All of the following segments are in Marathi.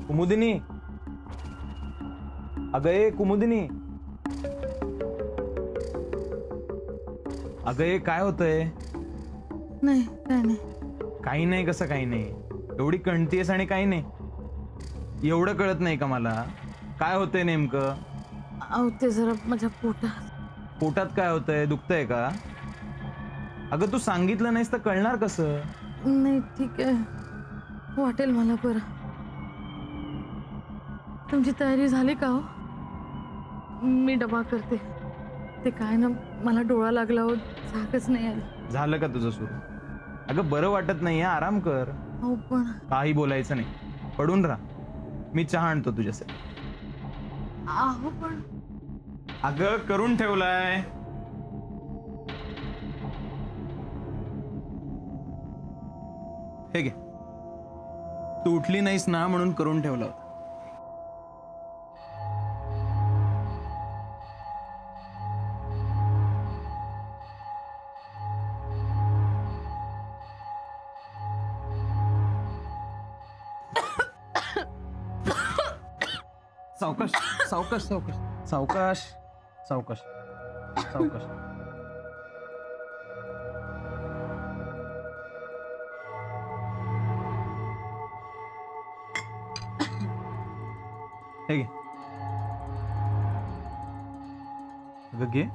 कुमुदिनी, अगं ए कुमुदिनी, अगं ए काय होतंय? नाही काय नाही. काही नाही कसं काही नाही? एवढी कणतीयस आणि काही नाही? एवढं कळत नाही का मला? काय होतंय नेमकं? अहो ते जरा माझ्या पोटात. पोटात काय होतंय? दुखतंय का? अगं तू सांगितलं नाहीस तर कळणार कसं? नाही ठीक आहे, वाटेल मला बरं. तुमची तयारी झाली का हो? मी डबा करते. ते काय ना, मला डोळा लागला हो, जागच नाही आली. झालं का तुझं सुरू? अगं बरं वाटत नाहीये, आराम कर. हो पण काही बोलायचं नाही, पडून राहा. मी चहा आणतो तुझ्यासाठी. अहो पण अगं करून ठेवलाय. हे घे, तू उठली नाहीस ना म्हणून करून ठेवला होता. सावकाश सावकाश सावकाश सावकाश सावकाश सावकाश. हे घे. अगं घे.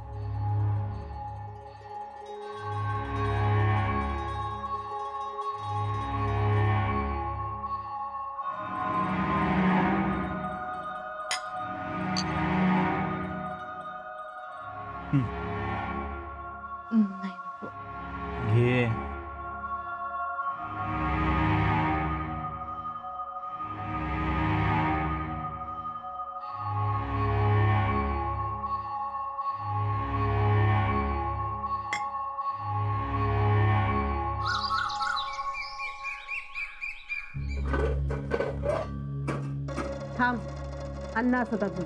नाही नको. घे. थांब, अन्न असत अजून.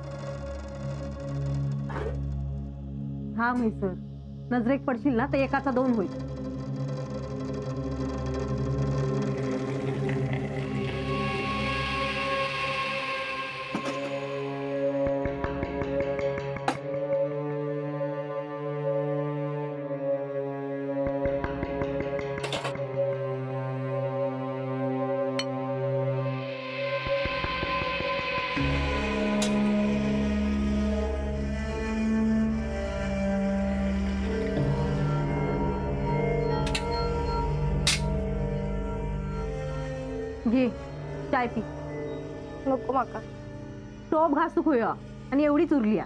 थांब हे सर, नजरेक पडशील ना तर एकाचा दोन होईल. घे चाय पी. नको माका. टोप घासू खोया आणि एवढीच उरली.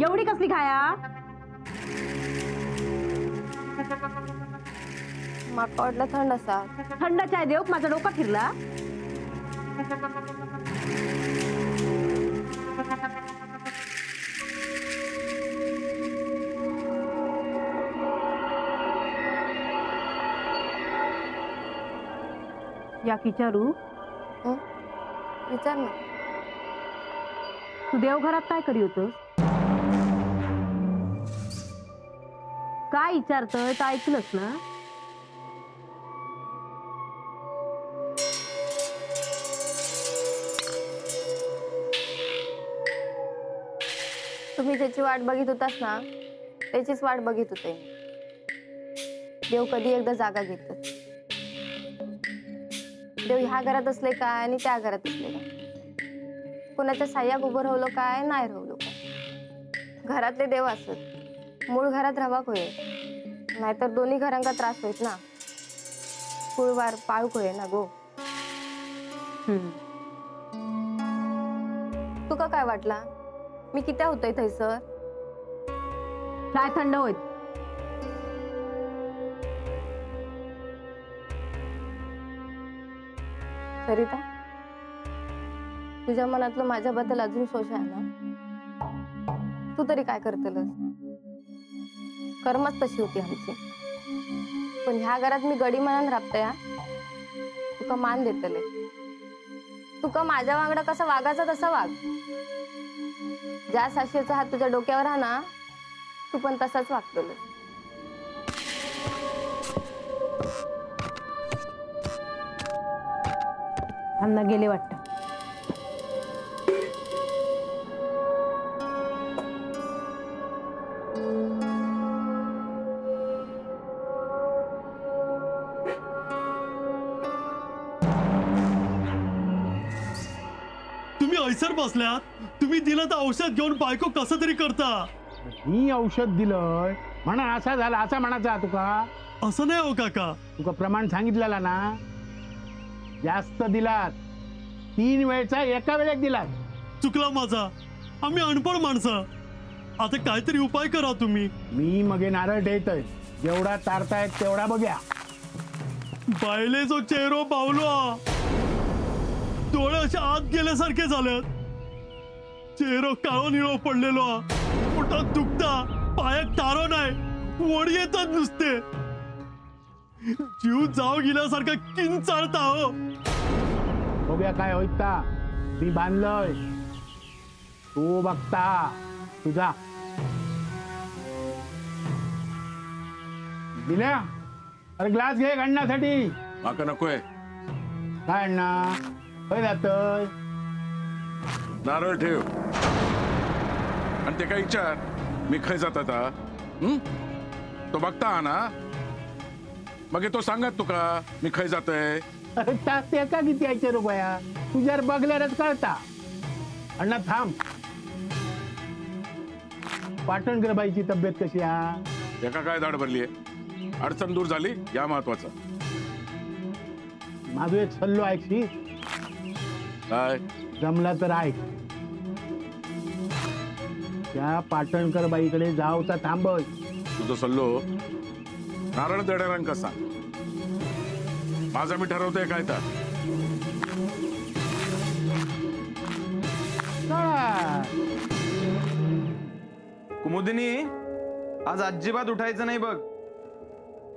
एवढी कसली खाया? माका वाटलं थंड असा. थंड चाय देऊ, माझा डोका फिरला. या विचारू? विचार ना. तू देवघरात काय करी होतस? काय विचारतोय तर ऐकलंस ना? तुम्ही ज्याची वाट बघित होतास ना, त्याचीच वाट बघित होते. देव कधी एकदा जागा घेत. देव ह्या घरात असले काय आणि त्या घरात असले काय, कोणाच्या साह्याक उभं राहिलो काय नाही राहिलो काय. घरातले देव असत, मूळ घरात राहावाक होय, नाहीतर दोन्ही घरांका त्रास होईत ना. कुळवार पाळूक होय ना गो. तुका काय वाटला मी कित्या होतय थैसर? काय थंड होत? सरिता, तुझ्या मनातलं माझ्याबद्दल अजून शोष आहे ना? तू तरी काय करतेलस? कर्मच तशी होती आमची. पण ह्या घरात मी गडी मनान राबते हा. तुका मान देतले. तुका माझ्या वांगडा कसं वागायचं तसं वाग. ज्या साशीचा हात तुझ्या डोक्यावर हा ना, तू पण तसाच वागतोस. अण्णा गेले वाटतं. तुम्ही ऐसर बसल्यात. तुम्ही दिलं तर औषध घेऊन बायको कसं तरी करता. मी औषध दिलंय म्हणा असा झाला असा म्हणाचा तुका. असं नाही हो काका. तुका प्रमाण सांगितलेला ना, जास्त दिलात. 3 वेळचा एका वेळेत दिलात. चुकला माझा. आम्ही अनपढ माणसं. आता काहीतरी उपाय करा तुम्ही. मी मगे नारळ ठेवतोय. जेवढा तारतायत तेवढा बघ्या. बायले जो चेहरो पावलो, डोळे असे आत गेल्यासारखे झालेत. चेहरो काळो निळो पडलेलो. पोटात दुखता, पायात तारो नाही, वड येतात नुसते. जीव जाव गेल्यासारखा किंचाळता हो. बघूया काय होईत ता. मी बांधलंय, तू बघता तुझा. दिल्या अरे ग्लास घे काढण्यासाठी. माका नकोय. काय अण्णा खय जातय? नारळ ठेव आणि ते काय विचार मी खय जात आता. तो बघता हा ना, मग तो सांगत तुका मी खय जातय. अरे ते का किती यायचे रुपया तुझ्यावर बघल्यावरच कळता. अण्णा थांब. पाटणकर बाईची तब्येत कशी आहे? एका काय दाढ भरलीये. अडचण दूर झाली या महत्वाचं. माझं एक सल्लो ऐकशी. काय जमला तर ऐक. त्या पाटणकर बाईकडे जावचा थांबय. तुझं सल्लो नारळ देणाऱ्यां कसा. माझा मी ठरवतोय काय तर. कुमुदिनी, आज अजिबात उठायचं नाही बघ.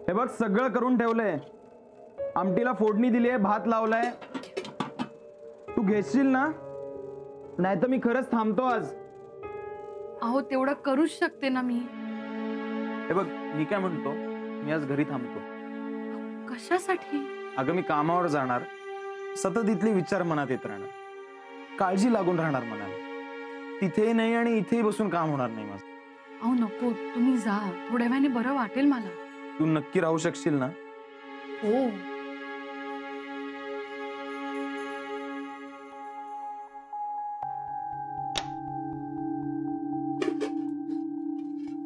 हे बघ सगळं करून ठेवलंय. आमटीला फोडणी दिलीये, भात लावलाय. तू घेशील ना? नाही तर मी खरंच थांबतो आज. अहो तेवढं करूच शकते ना मी. हे बघ मी काय म्हणतो, मी आज घरी थांबतो. कशासाठी? अगं मी कामावर जाणार. सतत इथले विचार मनात येत राहणार. काळजी लागून राहणार मनाला. तिथेही नाही आणि इथेही बसून काम होणार नाही माझं. अहो नको, तुम्ही जा. थोड्या वेळाने बरं वाटेल मला. तू नक्की राहू शकशील ना? हो.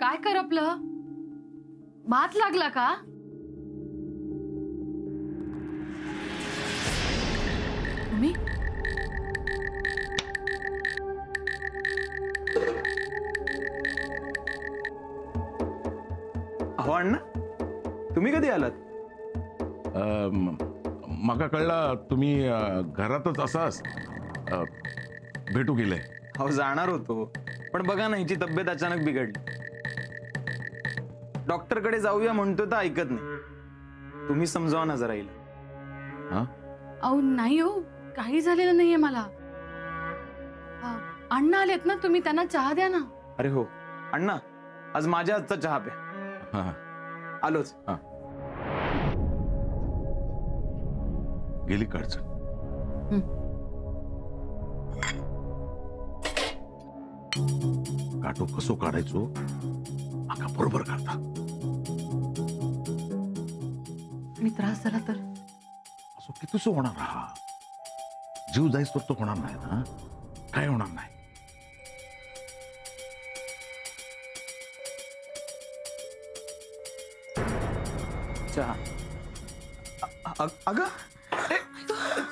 काय करपलं? भात लागला का? तुम्ही अहो अण्णा, तुम्ही कधी आलात? माका कळला तुम्ही घरातच असाच. भेटू गेले. अहो जाणार होतो, पण बघा ना हिची तब्येत अचानक बिघडली. डॉक्टरकडे जाऊया म्हणतोय तर ऐकत नाही. तुम्ही समजावा ना जरा हिला. अहो नाही हो, काही झालेलं नाहीये मला. अण्णा आलेत ना, तुम्ही त्यांना चहा द्या ना. अरे हो अण्णा, आज माझ्या हातचा चहा प्या. आलोच. गेली काढचं. काटो कसो काढायचो माका बरोबर काढता. मी त्रास झाला तर? असो कितीसो होणार हा. जीव जायच तर तो होणार नाही ना. काय होणार नाही. चहा. अगं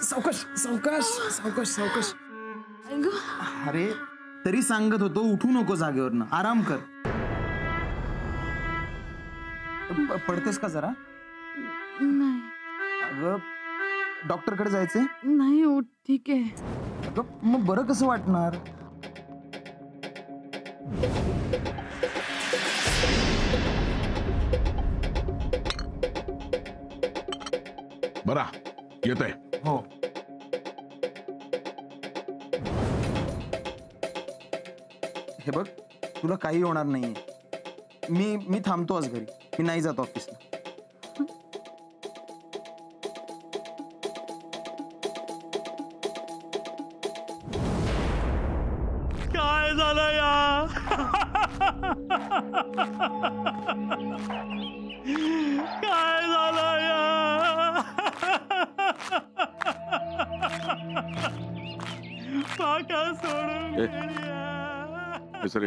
सावकाश सावकाश सावकाश सावकाश. अरे तरी सांगत होतो उठू नको जागेवरनं. आराम कर. पडतेस का जरा? नाही. अगं डॉक्टरकडे जायचंय? नाही हो ठीक आहे. अगं, मग बरं कसं वाटणार? बरा येत आहे. हो. हे बघ, तुला काही होणार नाहीये. मी थांबतो आज घरी. मी नाही जात ऑफिसला. काय झालं या काय झालं या काका सोडून ए. गेली या. हे सरे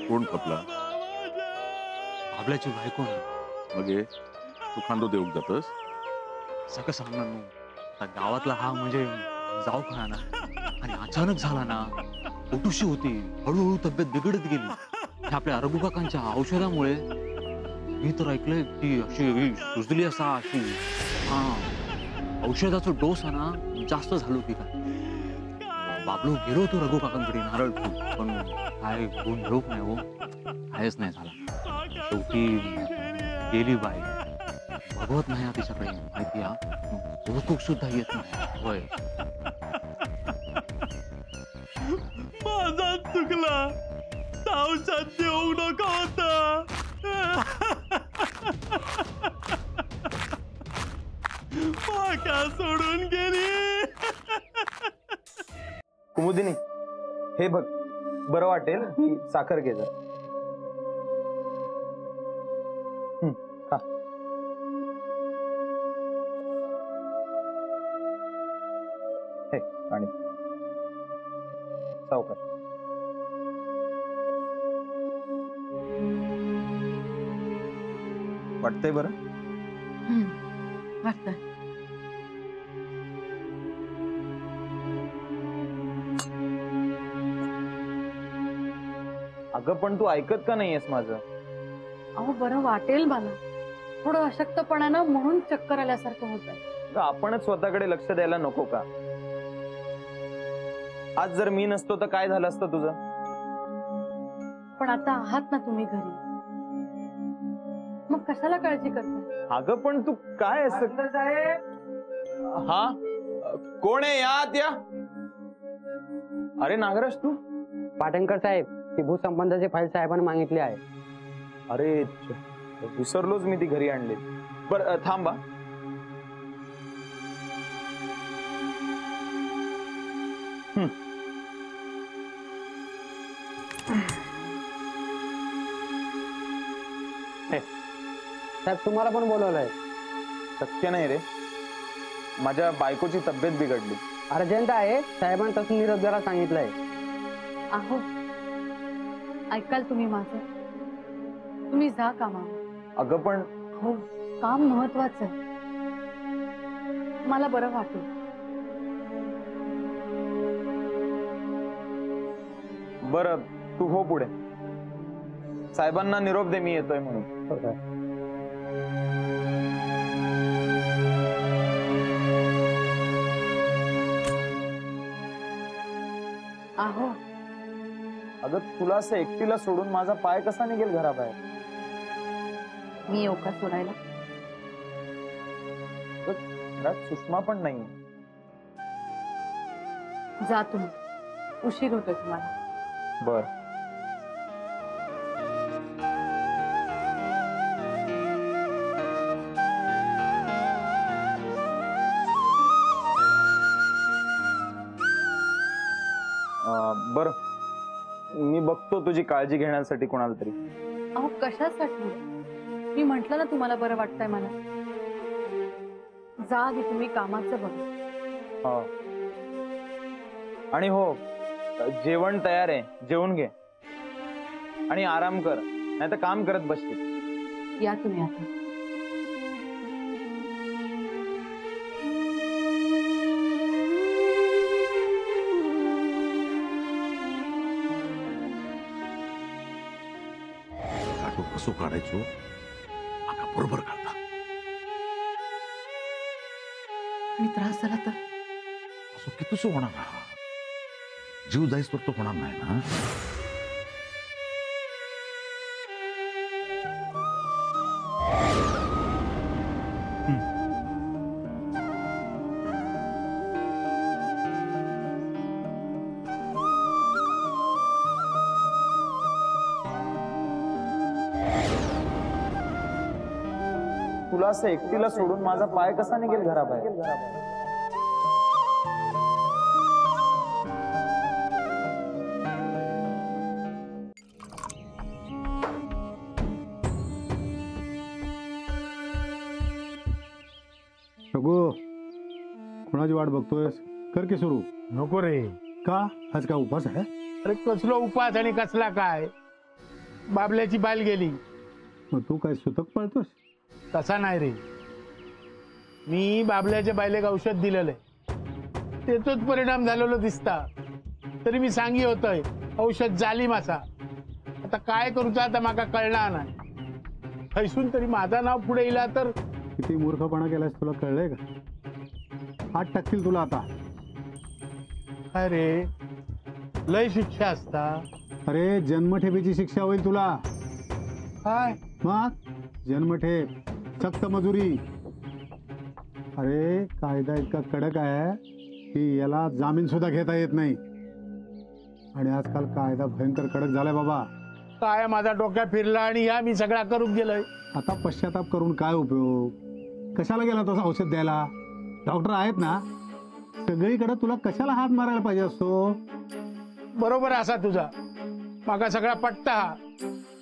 कोण खपला? आपल्याची बायको ना. मग हे तू खांदो देऊक जातस? सगळं सांगणार नू. आता गावातला हा म्हणजे जाऊ खा ना. आणि अचानक झाला ना. पोटूशी होती. हळूहळू तब्येत बिघडत गेली. हे आपल्या रघु काकांच्या औषधामुळे. मी तर ऐकलंय ती अशी सुजली असा अशी. हा औषधाचा डोस आहे ना जास्त झालो की काय. बाबलो गेलो होतो रघु काकांकडे नारळ ठेवून. पण काय गुण मिळूक नाही हो. कायच नाही झाला. शेवटी गेली बाई. बघवत नाही तिच्याकडे माहिती हा. ओळखूक सुद्धा येत नाही. होय माझा चुकला. औषध देऊ नको होता. काका सोडून गेली. कुमुदिनी, हे बघ, बरं वाटेल. ही साखर घे जरा. खा. हे आणि सावकाश. वाटतंय बरं? वाटतंय. अगं, पण तू ऐकत का नाहीयेस माझं? अहो बरं वाटेल मला. थोडं अशक्तपणानं म्हणून चक्कर आल्यासारखं होत आहे. अगं, आपणच स्वतःकडे लक्ष द्यायला नको का? आज जर मी नसतो तर काय झालं असतं तुझं? पण आता आहात ना तुम्ही घरी. मग कशाला काळजी करताय? अगं, पण तू काय असं? हा, कोण आहे? यात या. अरे नागराज, तू? पाटणकर साहेब, ती भूसंबंधाची फाईल साहेबांनी मागितली आहे. अरे विसरलोच मी ती घरी आणली. बर थांबा. साहेब तुम्हाला पण बोलवलंय. शक्य नाही रे. माझ्या बायकोची तब्येत बिघडली. अर्जंट आहे. साहेबांनी तसं निरोप द्यायला सांगितलंय. अहो ऐकाल तुम्ही माझं. तुम्ही जा कामावर. अगं पण हो, काम महत्वाचं आहे. मला बरं वाटेल. बरं, तू हो पुढे. साहेबांना निरोप दे मी येतोय म्हणून. अहो अगं, तुला असं एकटीला सोडून माझा पाय कसा निघेल घराबाहेर? मी येऊ का सोडायला? घरात सुषमा पण नाही. जा तुम्ही. उशीर होतोय तुम्हाला. बर. बर, मी बघतो तुझी काळजी घेण्यासाठी कोणाला तरी. अहो कशासाठी? मी म्हंटल ना तुम्हाला बरं वाटतंय मला. जा आधी तुम्ही कामाचं बघा. हो. आणि हो, जेवण तयार आहे. जेवून घे आणि आराम कर, नाही तर काम करत बसते. या तुम्ही आता. काटो कसो काढायचो आता बरोबर काढता. त्रास झाला तर? असं कितीच होणार हा? जीव जाईस तर तो होणार नाही ना. तुला असं एकटीला सोडून माझा पाय कसा निघेल घराबाहेर? रघु, कोणाची वाट बघतोयस? कर की सुरू. नको रे. का? आज का उपास आहे? अरे कसलो उपास आणि कसला काय? बाबल्याची बाल गेली. मग तू काय सुतक पळतोस? तसा नाही रे. मी बाबल्याच्या बायलेक औषध दिलेलं आहे, त्याचाच परिणाम झालेलो दिसता. तरी मी सांगी होतोय औषध जाली मासा. आता काय करूचा आता माका कळणार नाही. हैसून तरी माझा नाव पुढे येला तर. किती मूर्खपणा केलास तुला कळलंय का? हात टाकतील तुला आता. काय रे, लय शिक्षा असता. अरे जन्मठेपेची शिक्षा होईल तुला. काय? मग जन्मठेप, सक्त मजुरी. अरे कायदा इतका कडक आहे की याला जामीन सुद्धा घेता येत नाही. आणि आजकाल कायदा भयंकर कडक झालाय बाबा. काय माझा डोक्या फिरला आणि या मी सगळा करून गेलोय. आता पश्चाताप करून काय उपयोग? कशाला गेला तसा औषध द्यायला? डॉक्टर आहेत ना सगळीकडे, तुला कशाला हात मारायला पाहिजे असतो? बरोबर असा तुझा, माका सगळा पट्टा.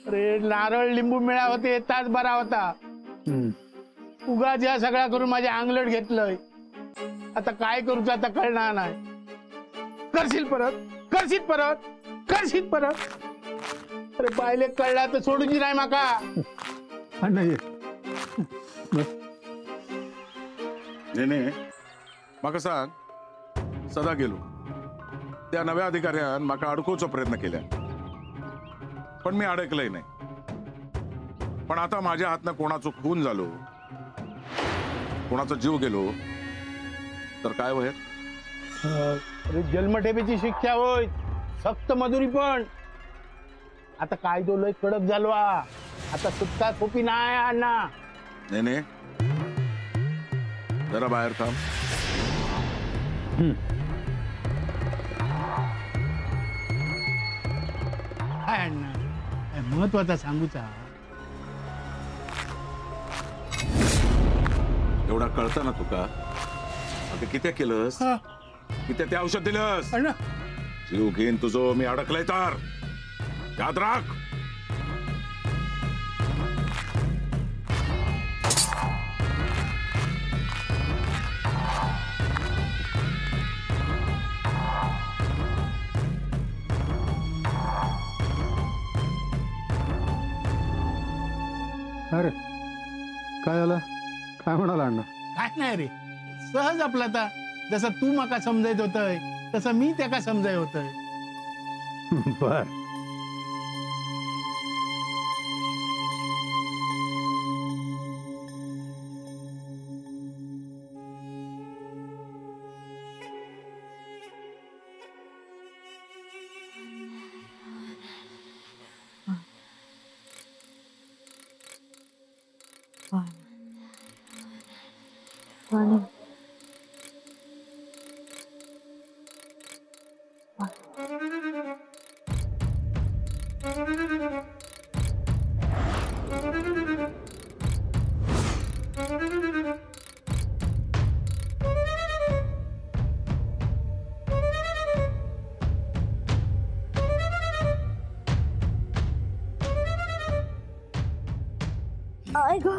अरे नारळ लिंबू मिळा होते तास बरा होता. उगा ज्या सगळा करून माझे अंगलट घेतलंय. आता काय करूच आता कळणार नाही. करशील परत, करशील परत, करशील परत. अरे बायले कळला तर सोडूची नाही माका. नाही नेने म्हाका सांग, सदा गेलो त्या नव्या अधिकाऱ्यान म्हाका अडकवचा प्रयत्न केला, पण मी अडकलंय नाही. पण आता माझ्या हातनं कोणाचं खून झालो, कोणाचा जीव गेलो तर काय होईल? अरे जन्मठेपेची शिक्षा होय, सक्त मजुरी पण. आता काय तो लय कडक झालो. आता सुटका सोपी नाही अण्णा. नेने जरा बाहेर थांब. काय अण्णा, काय महत्वाचा सांगूचा? एवढा कळतं ना तुका? आता किती केलंस, किती ते औषध दिलंस? अण्णा जीव घेईन तुझो मी अडकलंय तर याद राख. अरे काय झालं? काय म्हणाला अण्णा? काय नाही रे, सहज आपला आता जसं तू माका समजायत होतय तसं मी त्याका समजाय होतय. बर. I go.